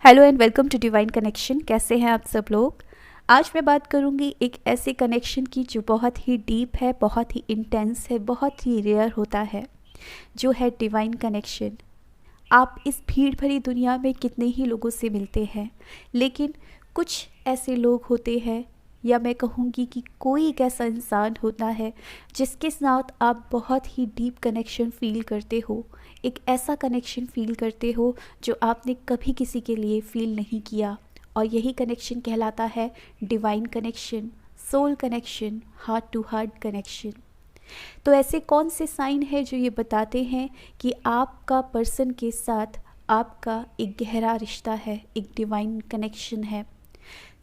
Hello and welcome to divine connection. कैसे हैं आप सब लोग। आज मैं बात करूंगी एक ऐसे कनेक्शन की जो बहुत ही डीप है, बहुत ही इंटेंस है, बहुत ही रेयर होता है, जो है डिवाइन कनेक्शन। आप इस भीड़ भरी दुनिया में कितने ही लोगों से मिलते हैं, लेकिन कुछ ऐसे लोग होते हैं, या मैं कहूँगी कि कोई एक ऐसा इंसान होता है जिसके साथ आप बहुत ही डीप कनेक्शन फ़ील करते हो। एक ऐसा कनेक्शन फ़ील करते हो जो आपने कभी किसी के लिए फ़ील नहीं किया, और यही कनेक्शन कहलाता है divine connection, soul connection, heart to heart connection. तो ऐसे कौन से साइन हैं जो ये बताते हैं कि आपका पर्सन के साथ आपका एक गहरा रिश्ता है, एक डिवाइन कनेक्शन है।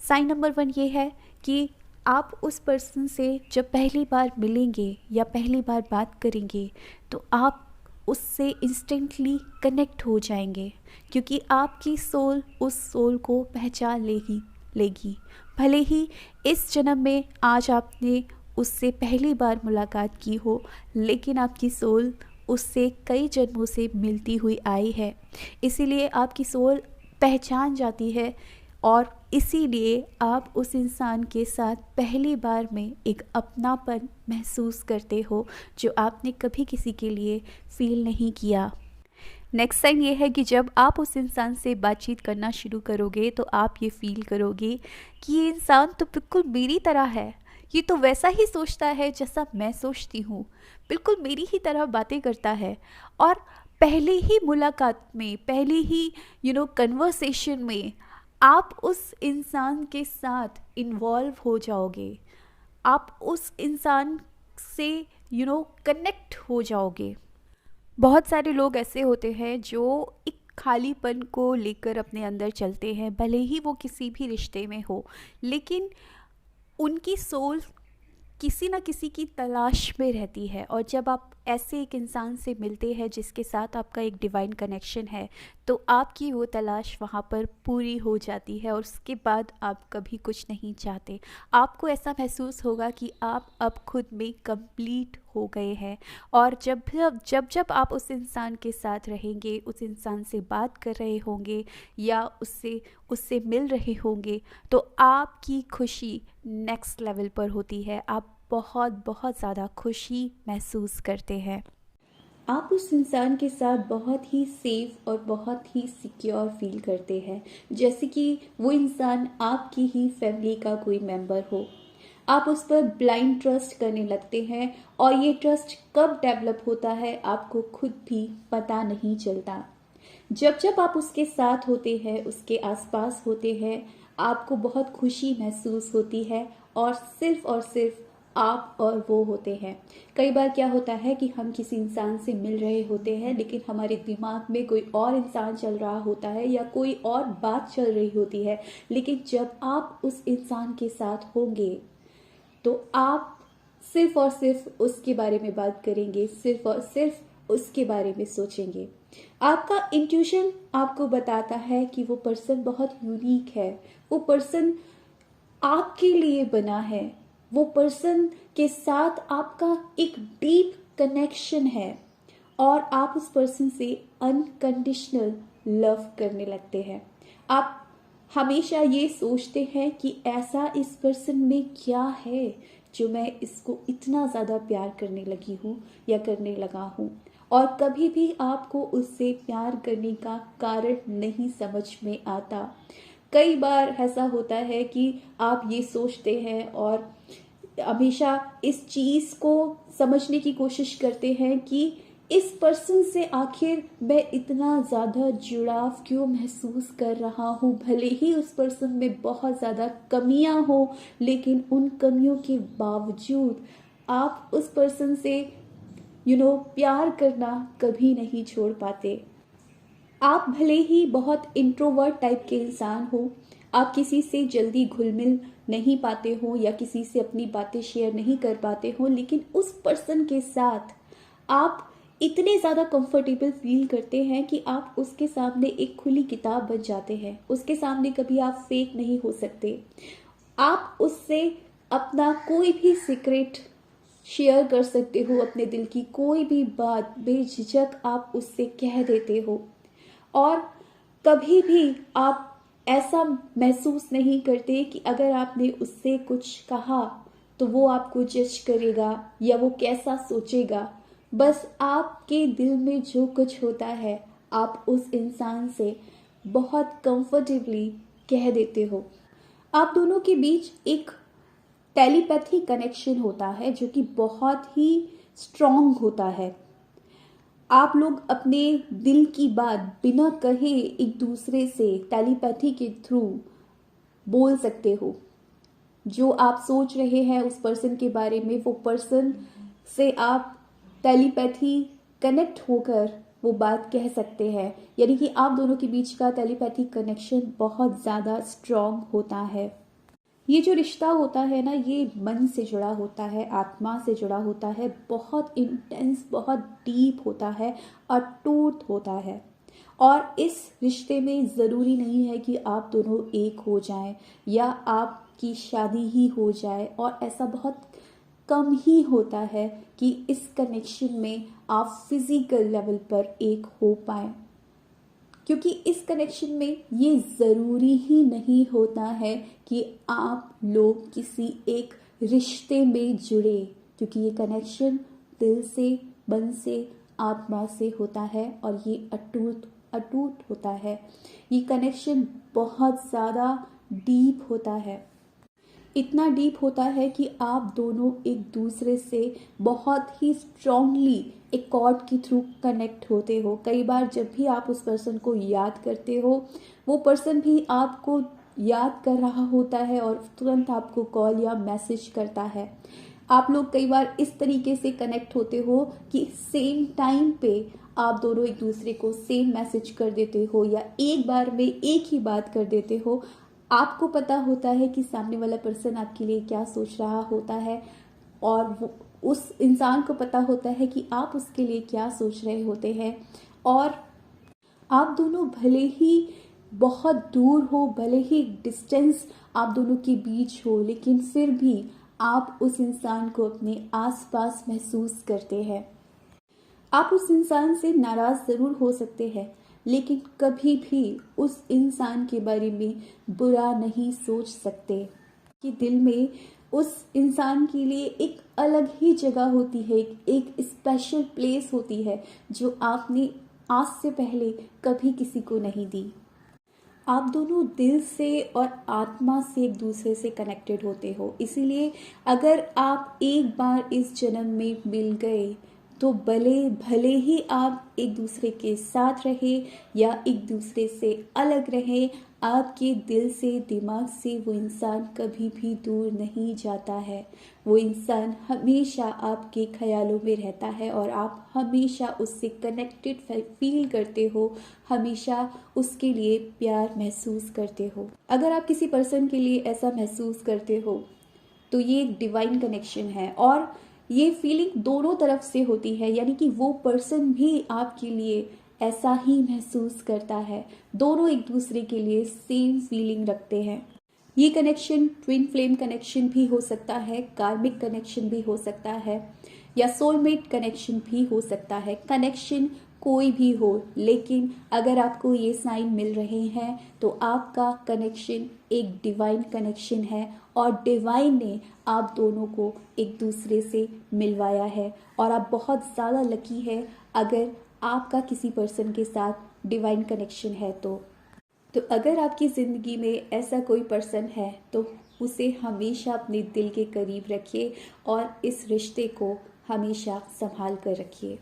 साइन नंबर 1 ये है कि आप उस पर्सन से जब पहली बार मिलेंगे या पहली बार बात करेंगे तो आप उससे इंस्टेंटली कनेक्ट हो जाएंगे, क्योंकि आपकी सोल उस सोल को पहचान लेगी। भले ही इस जन्म में आज आपने उससे पहली बार मुलाकात की हो, लेकिन आपकी सोल उससे कई जन्मों से मिलती हुई आई है। इसीलिए आपकी सोल पहचान जाती है, और इसीलिए आप उस इंसान के साथ पहली बार में एक अपनापन महसूस करते हो जो आपने कभी किसी के लिए फ़ील नहीं किया। नेक्स्ट साइन ये है कि जब आप उस इंसान से बातचीत करना शुरू करोगे तो आप ये फ़ील करोगे कि ये इंसान तो बिल्कुल मेरी तरह है, ये तो वैसा ही सोचता है जैसा मैं सोचती हूँ, बिल्कुल मेरी ही तरह बातें करता है। और पहली ही मुलाकात में, पहली ही कन्वर्सेशन में आप उस इंसान के साथ इन्वॉल्व हो जाओगे, आप उस इंसान से कनेक्ट हो जाओगे। बहुत सारे लोग ऐसे होते हैं जो एक खालीपन को लेकर अपने अंदर चलते हैं, भले ही वो किसी भी रिश्ते में हो, लेकिन उनकी सोल किसी ना किसी की तलाश में रहती है। और जब आप ऐसे एक इंसान से मिलते हैं जिसके साथ आपका एक डिवाइन कनेक्शन है, तो आपकी वो तलाश वहाँ पर पूरी हो जाती है, और उसके बाद आप कभी कुछ नहीं चाहते। आपको ऐसा महसूस होगा कि आप अब खुद में कंप्लीट हो गए हैं। और जब आप उस इंसान के साथ रहेंगे, उस इंसान से बात कर रहे होंगे या उससे मिल रहे होंगे, तो आपकी खुशी नेक्स्ट लेवल पर होती है। आप बहुत बहुत ज़्यादा खुशी महसूस करते हैं। आप उस इंसान के साथ बहुत ही सेफ और बहुत ही सिक्योर फील करते हैं, जैसे कि वो इंसान आपकी ही फैमिली का कोई मेंबर हो। आप उस पर ब्लाइंड ट्रस्ट करने लगते हैं, और ये ट्रस्ट कब डेवलप होता है आपको खुद भी पता नहीं चलता। जब जब आप उसके साथ होते हैं, उसके आसपास होते हैं, आपको बहुत खुशी महसूस होती है, और सिर्फ आप और वो होते हैं। कई बार क्या होता है कि हम किसी इंसान से मिल रहे होते हैं, लेकिन हमारे दिमाग में कोई और इंसान चल रहा होता है या कोई और बात चल रही होती है। लेकिन जब आप उस इंसान के साथ होंगे तो आप सिर्फ और सिर्फ उसके बारे में बात करेंगे, सिर्फ और सिर्फ उसके बारे में सोचेंगे। आपका इंट्यूशन आपको बताता है कि वो पर्सन बहुत यूनिक है, वो पर्सन आपके लिए बना है, वो पर्सन के साथ आपका एक डीप कनेक्शन है, और आप उस पर्सन से अनकंडीशनल लव करने लगते हैं। आप हमेशा ये सोचते हैं कि ऐसा इस पर्सन में क्या है जो मैं इसको इतना ज़्यादा प्यार करने लगी हूँ या करने लगा हूँ। और कभी भी आपको उससे प्यार करने का कारण नहीं समझ में आता। कई बार ऐसा होता है कि आप ये सोचते हैं और हमेशा इस चीज़ को समझने की कोशिश करते हैं कि इस पर्सन से आखिर मैं इतना ज़्यादा जुड़ाव क्यों महसूस कर रहा हूँ। भले ही उस पर्सन में बहुत ज़्यादा कमियाँ हो, लेकिन उन कमियों के बावजूद आप उस पर्सन से प्यार करना कभी नहीं छोड़ पाते। आप भले ही बहुत इंट्रोवर्ट टाइप के इंसान हो, आप किसी से जल्दी घुल मिल नहीं पाते हो या किसी से अपनी बातें शेयर नहीं कर पाते हो, लेकिन उस पर्सन के साथ आप इतने ज़्यादा कंफर्टेबल फील करते हैं कि आप उसके सामने एक खुली किताब बन जाते हैं। उसके सामने कभी आप फेक नहीं हो सकते। आप उससे अपना कोई भी सीक्रेट शेयर कर सकते हो, अपने दिल की कोई भी बात बेझिझक आप उससे कह देते हो। और कभी भी आप ऐसा महसूस नहीं करते कि अगर आपने उससे कुछ कहा तो वो आपको जज करेगा या वो कैसा सोचेगा। बस आपके दिल में जो कुछ होता है आप उस इंसान से बहुत कंफर्टेबली कह देते हो। आप दोनों के बीच एक टेलीपैथी कनेक्शन होता है जो कि बहुत ही स्ट्रॉन्ग होता है। आप लोग अपने दिल की बात बिना कहे एक दूसरे से टेलीपैथी के थ्रू बोल सकते हो। जो आप सोच रहे हैं उस पर्सन के बारे में, वो पर्सन से आप टेलीपैथी कनेक्ट होकर वो बात कह सकते हैं। यानी कि आप दोनों के बीच का टेलीपैथी कनेक्शन बहुत ज़्यादा स्ट्रॉन्ग होता है। ये जो रिश्ता होता है ना, ये मन से जुड़ा होता है, आत्मा से जुड़ा होता है, बहुत इंटेंस, बहुत डीप होता है, अटूट होता है। और इस रिश्ते में ज़रूरी नहीं है कि आप दोनों एक हो जाएं या आपकी शादी ही हो जाए, और ऐसा बहुत कम ही होता है कि इस कनेक्शन में आप फिजिकल लेवल पर एक हो पाएं। क्योंकि इस कनेक्शन में ये ज़रूरी ही नहीं होता है कि आप लोग किसी एक रिश्ते में जुड़े, क्योंकि ये कनेक्शन दिल से, मन से, आत्मा से होता है और ये अटूट अटूट होता है। ये कनेक्शन बहुत ज़्यादा डीप होता है। इतना डीप होता है कि आप दोनों एक दूसरे से बहुत ही स्ट्रांगली एक कॉर्ड के थ्रू कनेक्ट होते हो। कई बार जब भी आप उस पर्सन को याद करते हो, वो पर्सन भी आपको याद कर रहा होता है और तुरंत आपको कॉल या मैसेज करता है। आप लोग कई बार इस तरीके से कनेक्ट होते हो कि सेम टाइम पे आप दोनों एक दूसरे को सेम मैसेज कर देते हो या एक बार में एक ही बात कर देते हो। आपको पता होता है कि सामने वाला पर्सन आपके लिए क्या सोच रहा होता है, और वो उस इंसान को पता होता है कि आप उसके लिए क्या सोच रहे होते हैं। और आप दोनों भले ही बहुत दूर हो, भले ही डिस्टेंस आप दोनों के बीच हो, लेकिन फिर भी आप उस इंसान को अपने आसपास महसूस करते हैं। आप उस इंसान से नाराज़ ज़रूर हो सकते हैं, लेकिन कभी भी उस इंसान के बारे में बुरा नहीं सोच सकते। कि दिल में उस इंसान के लिए एक अलग ही जगह होती है, एक स्पेशल प्लेस होती है जो आपने आज से पहले कभी किसी को नहीं दी। आप दोनों दिल से और आत्मा से एक दूसरे से कनेक्टेड होते हो। इसीलिए अगर आप एक बार इस जन्म में मिल गए तो भले ही आप एक दूसरे के साथ रहे या एक दूसरे से अलग रहे, आपके दिल से, दिमाग से वो इंसान कभी भी दूर नहीं जाता है। वो इंसान हमेशा आपके ख्यालों में रहता है और आप हमेशा उससे कनेक्टेड फील करते हो, हमेशा उसके लिए प्यार महसूस करते हो। अगर आप किसी पर्सन के लिए ऐसा महसूस करते हो तो ये एक डिवाइन कनेक्शन है, और ये फीलिंग दोनों तरफ से होती है। यानी कि वो पर्सन भी आपके लिए ऐसा ही महसूस करता है। दोनों एक दूसरे के लिए सेम फीलिंग रखते हैं। ये कनेक्शन ट्विन फ्लेम कनेक्शन भी हो सकता है, कार्मिक कनेक्शन भी हो सकता है, या सोलमेट कनेक्शन भी हो सकता है। कनेक्शन कोई भी हो, लेकिन अगर आपको ये साइन मिल रहे हैं तो आपका कनेक्शन एक डिवाइन कनेक्शन है, और डिवाइन ने आप दोनों को एक दूसरे से मिलवाया है। और आप बहुत ज़्यादा लकी है अगर आपका किसी पर्सन के साथ डिवाइन कनेक्शन है। तो अगर आपकी ज़िंदगी में ऐसा कोई पर्सन है तो उसे हमेशा अपने दिल के करीब रखिए और इस रिश्ते को हमेशा संभाल कर रखिए।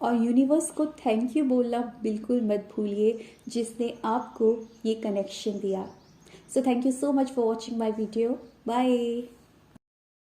और यूनिवर्स को थैंक यू बोलना बिल्कुल मत भूलिए जिसने आपको ये कनेक्शन दिया। So thank you so much for watching my video. Bye.